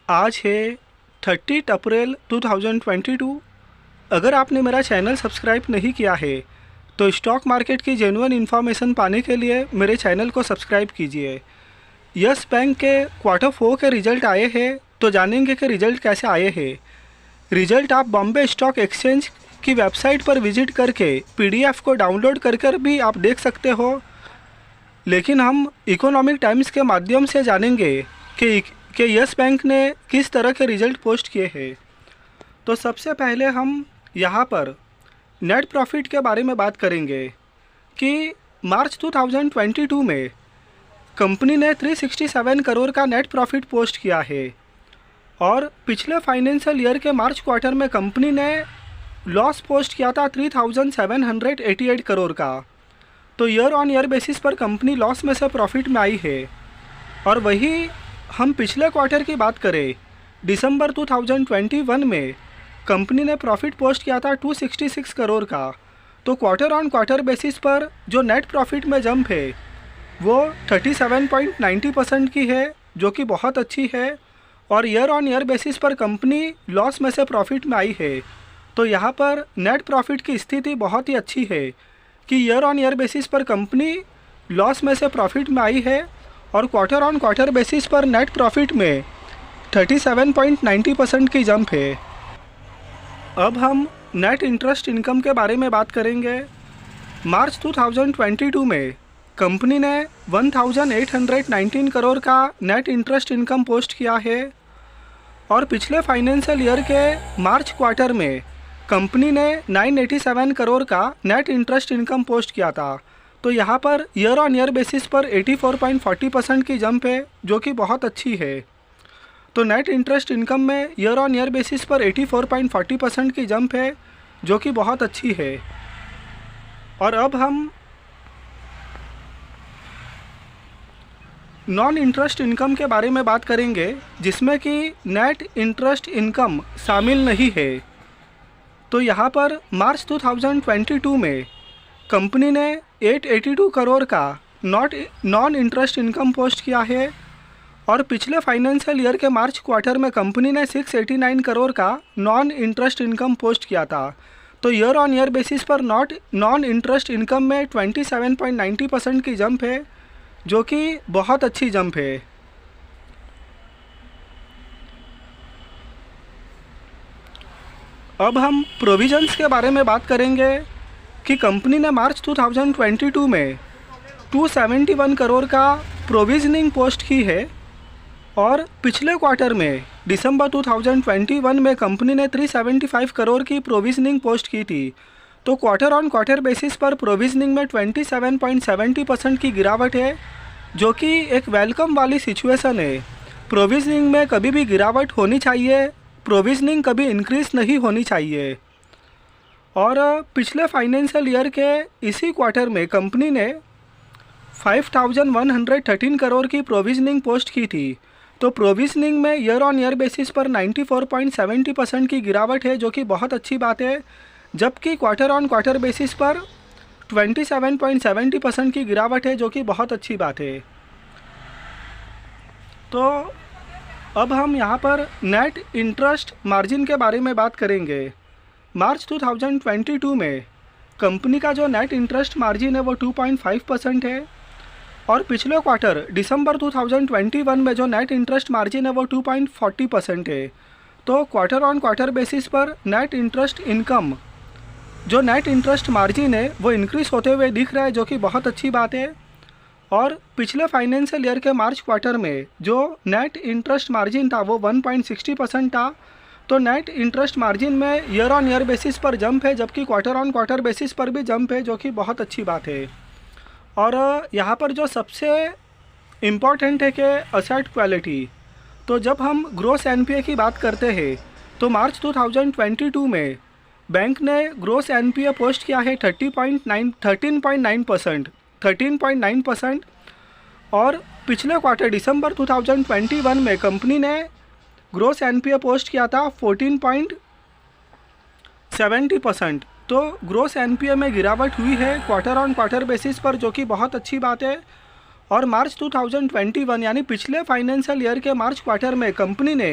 आज है 30 अप्रैल 2022। अगर आपने मेरा चैनल सब्सक्राइब नहीं किया है तो स्टॉक मार्केट की जेन्युइन इन्फॉर्मेशन पाने के लिए मेरे चैनल को सब्सक्राइब कीजिए। यस बैंक के Q4 के रिज़ल्ट आए हैं, तो जानेंगे कि रिज़ल्ट कैसे आए हैं। रिज़ल्ट आप बॉम्बे स्टॉक एक्सचेंज की वेबसाइट पर विजिट करके PDF को डाउनलोड कर कर भी आप देख सकते हो, लेकिन हम इकोनॉमिक टाइम्स के माध्यम से जानेंगे कि यस बैंक ने किस तरह के रिज़ल्ट पोस्ट किए हैं। तो सबसे पहले हम यहाँ पर नेट प्रॉफिट के बारे में बात करेंगे कि मार्च 2022 में कंपनी ने 367 करोड़ का नेट प्रॉफिट पोस्ट किया है और पिछले फाइनेंशियल ईयर के मार्च क्वार्टर में कंपनी ने लॉस पोस्ट किया था 3788 करोड़ का। तो ईयर ऑन ईयर बेसिस पर कंपनी लॉस में से प्रॉफिट में आई है। और वही हम पिछले क्वार्टर की बात करें, दिसंबर 2021 में कंपनी ने प्रॉफिट पोस्ट किया था 266 करोड़ का। तो क्वार्टर ऑन क्वार्टर बेसिस पर जो नेट प्रॉफिट में जंप है वो 37.90% की है, जो कि बहुत अच्छी है। और ईयर ऑन ईयर बेसिस पर कंपनी लॉस में से प्रॉफिट में आई है। तो यहाँ पर नेट प्रॉफिट की स्थिति बहुत ही अच्छी है कि ईयर ऑन ईयर बेसिस पर कंपनी लॉस में से प्रॉफिट में आई है और क्वार्टर ऑन क्वार्टर बेसिस पर नेट प्रॉफिट में 37.90% की जंप है। अब हम नेट इंटरेस्ट इनकम के बारे में बात करेंगे। मार्च 2022 में कंपनी ने 1819 करोड़ का नेट इंटरेस्ट इनकम पोस्ट किया है और पिछले फाइनेंशियल ईयर के मार्च क्वार्टर में कंपनी ने 987 करोड़ का नेट इंटरेस्ट इनकम पोस्ट किया था। तो यहाँ per year on year basis पर 84.40% की जंप है, जो कि बहुत अच्छी है। तो नेट इंटरेस्ट इनकम में ईयर ऑन ईयर बेसिस पर 84.40% की जंप है, जो कि बहुत अच्छी है। और अब हम नॉन इंटरेस्ट इनकम के बारे में बात करेंगे, जिसमें कि नेट इंटरेस्ट इनकम शामिल नहीं है। तो यहाँ पर मार्च 2022 में कंपनी ने 882 करोड़ का नॉन इंटरेस्ट इनकम पोस्ट किया है और पिछले फाइनेंशियल ईयर के मार्च क्वार्टर में कंपनी ने 689 करोड़ का नॉन इंटरेस्ट इनकम पोस्ट किया था। तो ईयर ऑन ईयर बेसिस पर नॉन इंटरेस्ट इनकम में 27.90% की जंप है, जो कि बहुत अच्छी जंप है। अब हम प्रोविजंस के बारे में बात करेंगे कि कंपनी ने मार्च 2022 में 271 करोड़ का प्रोविजनिंग पोस्ट की है और पिछले क्वार्टर में दिसंबर 2021 में कंपनी ने 375 करोड़ की प्रोविजनिंग पोस्ट की थी। तो क्वार्टर ऑन क्वार्टर बेसिस पर प्रोविजनिंग में 27.70% की गिरावट है, जो कि एक वेलकम वाली सिचुएशन है। प्रोविजनिंग में कभी भी गिरावट होनी चाहिए, प्रोविजनिंग कभी इंक्रीज नहीं होनी चाहिए। और पिछले फाइनेंशियल ईयर के इसी क्वार्टर में कंपनी ने 5113 करोड़ की प्रोविजनिंग पोस्ट की थी। तो प्रोविजनिंग में ईयर ऑन ईयर बेसिस पर 94.70% की गिरावट है, जो कि बहुत अच्छी बात है। जबकि क्वार्टर ऑन क्वार्टर बेसिस पर 27.70% की गिरावट है, जो कि बहुत अच्छी बात है। तो अब हम यहाँ पर नेट इंटरेस्ट मार्जिन के बारे में बात करेंगे। मार्च 2022 में कंपनी का जो नेट इंटरेस्ट मार्जिन है वो 2.5% है और पिछले क्वार्टर दिसंबर 2021 में जो नेट इंटरेस्ट मार्जिन है वो 2.40% है। तो क्वार्टर ऑन क्वार्टर बेसिस पर नेट इंटरेस्ट इनकम, जो नेट इंटरेस्ट मार्जिन है वो इंक्रीज होते हुए दिख रहा है, जो कि बहुत अच्छी बात है। और पिछले फाइनेंशियल ईयर के मार्च क्वार्टर में जो नेट इंटरेस्ट मार्जिन था वो 1.60% था। तो नेट इंटरेस्ट मार्जिन में ईयर ऑन ईयर बेसिस पर जंप है, जबकि क्वार्टर ऑन क्वार्टर बेसिस पर भी जंप है, जो कि बहुत अच्छी बात है। और यहाँ पर जो सबसे इम्पॉर्टेंट है कि असेट क्वालिटी। तो जब हम ग्रोस एनपीए की बात करते हैं तो मार्च 2022 में बैंक ने ग्रोस एनपीए पोस्ट किया है 13.9%। और पिछले क्वार्टर दिसंबर 2021 में कंपनी ने ग्रोस एनपीए पोस्ट किया था 14.70%। तो ग्रोस एनपीए में गिरावट हुई है क्वार्टर ऑन क्वार्टर बेसिस पर, जो कि बहुत अच्छी बात है। और मार्च 2021 यानी पिछले फाइनेंशियल ईयर के मार्च क्वार्टर में कंपनी ने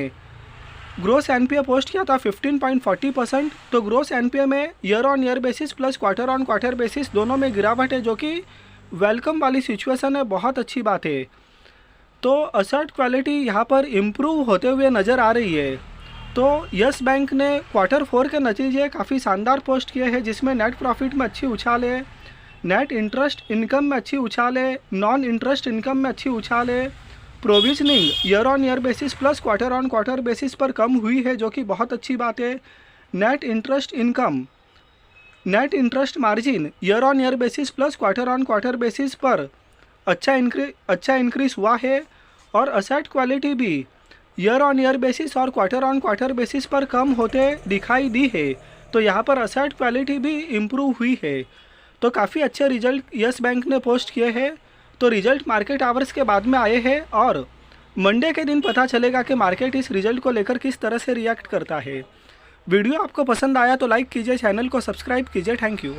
ग्रोस एनपीए पोस्ट किया था 15.40%। तो ग्रोस एनपीए में year on year basis plus quarter on quarter basis दोनों में गिरावट है, जो कि वेलकम वाली सिचुएशन है, बहुत अच्छी बात है। तो असेट क्वालिटी यहाँ पर इम्प्रूव होते हुए नज़र आ रही है। तो यस बैंक ने क्वार्टर 4 के नतीजे काफ़ी शानदार पोस्ट किए हैं, जिसमें नेट प्रॉफिट में अच्छी उछाल है, नेट इंटरेस्ट इनकम में अच्छी उछाल है, नॉन इंटरेस्ट इनकम में अच्छी उछाल है, provisioning year on year basis plus quarter on quarter basis पर कम हुई है, जो कि बहुत अच्छी बात है। Net interest income, net interest margin year on year basis plus quarter on quarter basis पर अच्छा इंक्रीज हुआ है। और असेट क्वालिटी भी ईयर ऑन ईयर बेसिस और क्वार्टर ऑन क्वार्टर बेसिस पर कम होते दिखाई दी है। तो यहाँ पर असेट क्वालिटी भी इम्प्रूव हुई है। तो काफ़ी अच्छे रिजल्ट यस बैंक ने पोस्ट किए हैं। तो रिजल्ट मार्केट आवर्स के बाद में आए हैं और मंडे के दिन पता चलेगा कि मार्केट इस रिजल्ट को लेकर किस तरह से रिएक्ट करता है। वीडियो आपको पसंद आया तो लाइक कीजिए, चैनल को सब्सक्राइब कीजिए। Thank you.